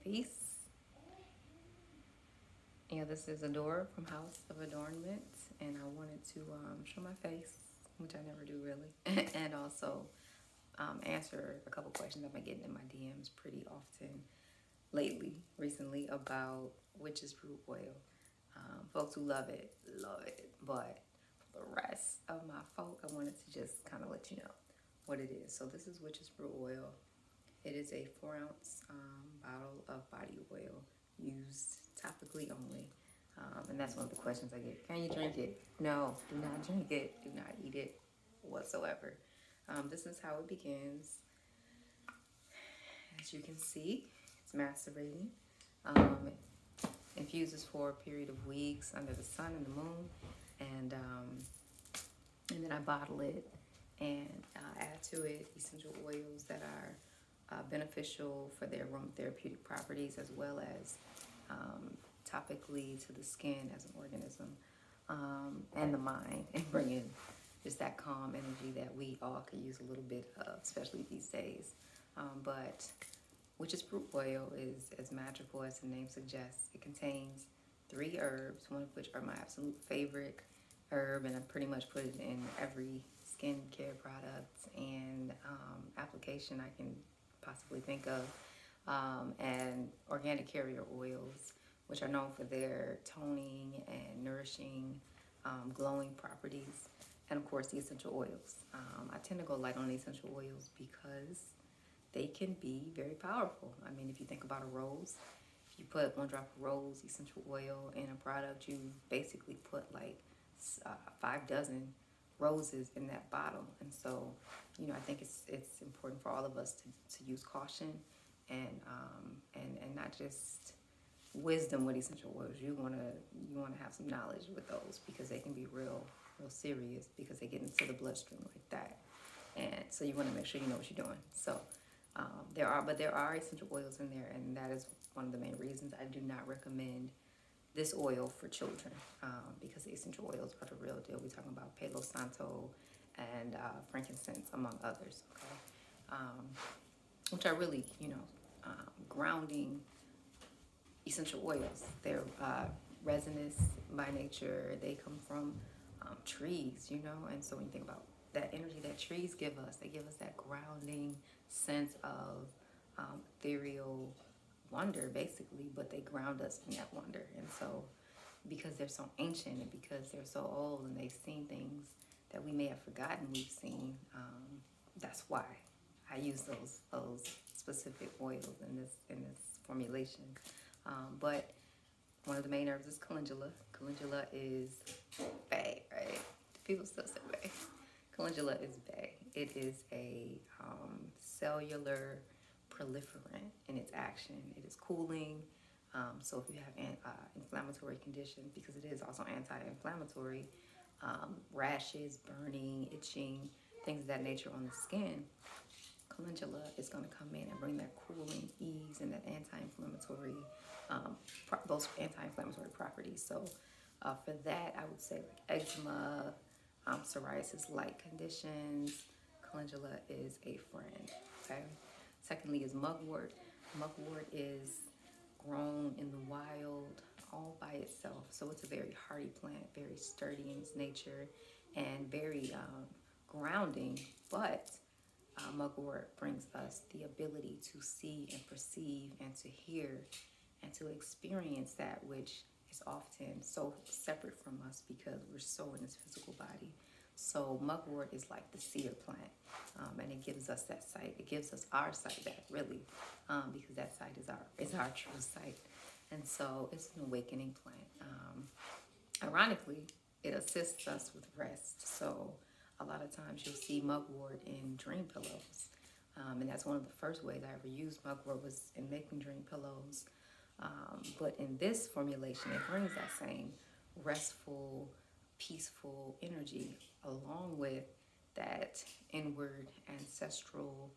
Peace. Yeah, this is Adora from House of Adornment, and I wanted to show my face, which I never do really, and also answer a couple questions I've been getting in my DMs pretty often recently about Witches Brew Oil. Folks who love it, but for the rest of my folk, I wanted to just kind of let you know what it is. So this is Witches Brew Oil. It is a 4 ounce bottle of body oil used topically only. And that's one of the questions I get. Can you drink it? No, do not drink it. Do not eat it whatsoever. This is how it begins. As you can see, it's macerating. It infuses for a period of weeks under the sun and the moon. And then I bottle it and add to it essential oils that are beneficial for their aromatherapeutic properties, as well as topically to the skin as an organism, and the mind, and bring in just that calm energy that we all could use a little bit of, especially these days. But Witch's Brew Oil is as magical as the name suggests. It contains 3 herbs, one of which are my absolute favorite herb, and I pretty much put it in every skincare product and application I can possibly think of, and organic carrier oils, which are known for their toning and nourishing, glowing properties, and of course the essential oils. I tend to go light on the essential oils because they can be very powerful. I mean, if you think about a rose, if you put 1 drop of rose essential oil in a product, you basically put like 5 dozen roses in that bottle. And so, I think it's important for all of us to use caution and not just wisdom with essential oils. You wanna have some knowledge with those, because they can be real serious, because they get into the bloodstream like that. And so you want to make sure you know what you're doing. So there are essential oils in there, and that is one of the main reasons I do not recommend this oil for children, because the essential oils are the real deal. We're talking about Palo Santo and frankincense, among others, okay? Which are really, grounding essential oils. They're resinous by nature. They come from trees, and so when you think about that energy that trees give us, they give us that grounding sense of ethereal wonder, basically, but they ground us in that wonder. And so because they're so ancient, and because they're so old, and they've seen things that we may have forgotten we've seen, that's why I use those specific oils in this formulation. But one of the main herbs is calendula. Calendula is bae, right? People still say bae. Calendula is bae. It is a cellular proliferant in its action. It is cooling. So if you have inflammatory conditions, because it is also anti-inflammatory, rashes, burning, itching, things of that nature on the skin, calendula is going to come in and bring that cooling ease and that anti-inflammatory, those anti-inflammatory properties. So for that, I would say like eczema, psoriasis-like conditions, calendula is a friend, okay? Secondly is mugwort. Mugwort is grown in the wild all by itself. So it's a very hardy plant, very sturdy in its nature, and very grounding. But mugwort brings us the ability to see and perceive and to hear and to experience that which is often so separate from us, because we're so in this physical body. So mugwort is like the seer plant, and it gives us that sight. It gives us our sight back, really, because that sight is our true sight. And so it's an awakening plant. Ironically, it assists us with rest. So a lot of times you'll see mugwort in dream pillows, and that's one of the first ways I ever used mugwort, was in making dream pillows. But in this formulation, it brings that same restful, peaceful energy, along with that inward ancestral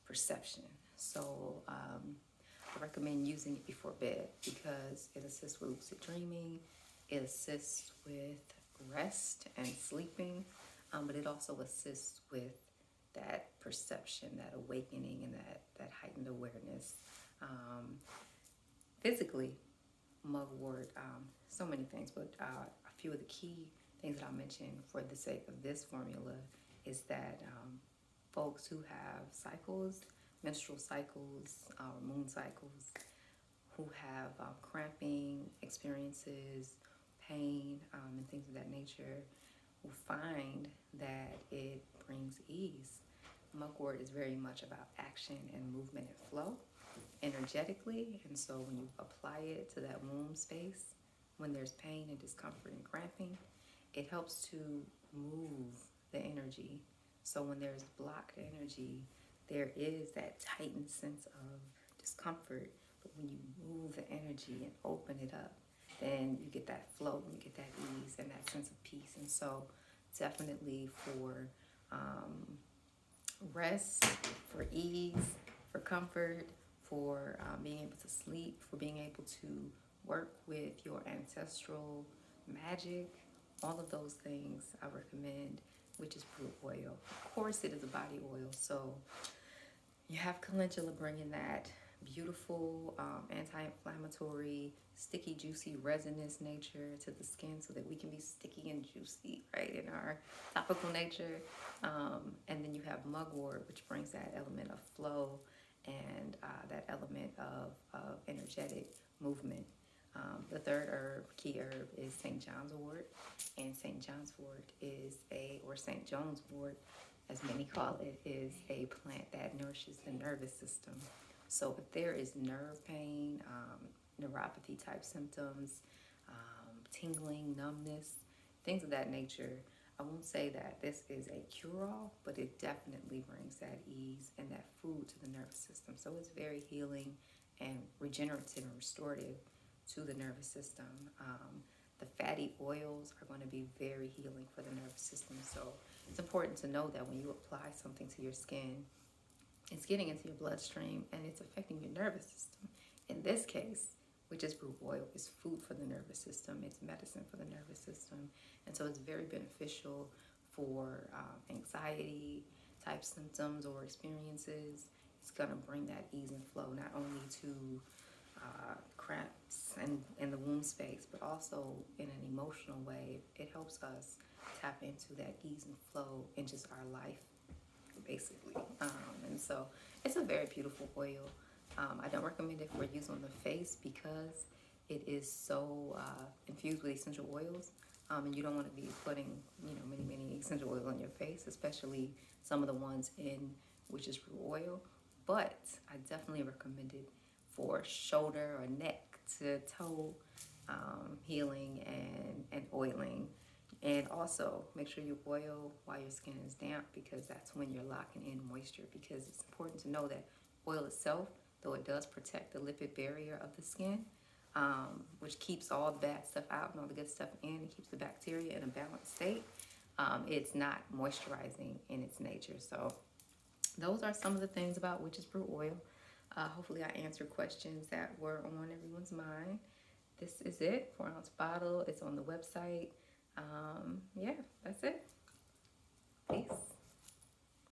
perception. So I recommend using it before bed, because it assists with lucid dreaming, it assists with rest and sleeping, but it also assists with that perception, that awakening, and that heightened awareness. physically, mugwort, so many things, but a few of the key things that I'll mention for the sake of this formula is that folks who have cycles, menstrual cycles, moon cycles, who have cramping experiences, pain, and things of that nature, will find that it brings ease. Mugwort is very much about action and movement and flow energetically, and so when you apply it to that womb space, when there's pain and discomfort and cramping, it helps to move the energy. So when there's blocked energy, there is that tightened sense of discomfort, but when you move the energy and open it up, then you get that flow and you get that ease and that sense of peace. And so definitely for rest, for ease, for comfort, for being able to sleep, for being able to work with your ancestral magic, all of those things, I recommend Witches Brew Oil. Of course, it is a body oil, so you have calendula bringing that beautiful anti-inflammatory, sticky, juicy, resinous nature to the skin so that we can be sticky and juicy, right, in our topical nature. And then you have mugwort, which brings that element of flow and that element of energetic movement. The third key herb is St. John's wort, and St. John's wort is or St. John's wort, as many call it, is a plant that nourishes the nervous system. So if there is nerve pain, neuropathy type symptoms, tingling, numbness, things of that nature, I won't say that this is a cure-all, but it definitely brings that ease and that food to the nervous system. So it's very healing and regenerative and restorative to the nervous system. The fatty oils are going to be very healing for the nervous system. So it's important to know that when you apply something to your skin, it's getting into your bloodstream and it's affecting your nervous system. In this case, Witches Brew Oil is food for the nervous system. It's medicine for the nervous system. And so it's very beneficial for anxiety type symptoms or experiences. It's going to bring that ease and flow not only to cramps and in the womb space, but also in an emotional way. It helps us tap into that ease and flow in just our life, basically. And so it's a very beautiful oil. I don't recommend it for use on the face because it is so infused with essential oils, and you don't want to be putting, many essential oils on your face, especially some of the ones in Witches Brew Oil. But I definitely recommend it for shoulder or neck to toe healing and oiling. And also make sure you oil while your skin is damp, because that's when you're locking in moisture. Because it's important to know that oil itself, though it does protect the lipid barrier of the skin, which keeps all the bad stuff out and all the good stuff in, and keeps the bacteria in a balanced state, it's not moisturizing in its nature. So those are some of the things about Witches Brew Oil. Hopefully I answered questions that were on everyone's mind. This is it, 4-ounce bottle. It's on the website. Yeah, that's it. Peace.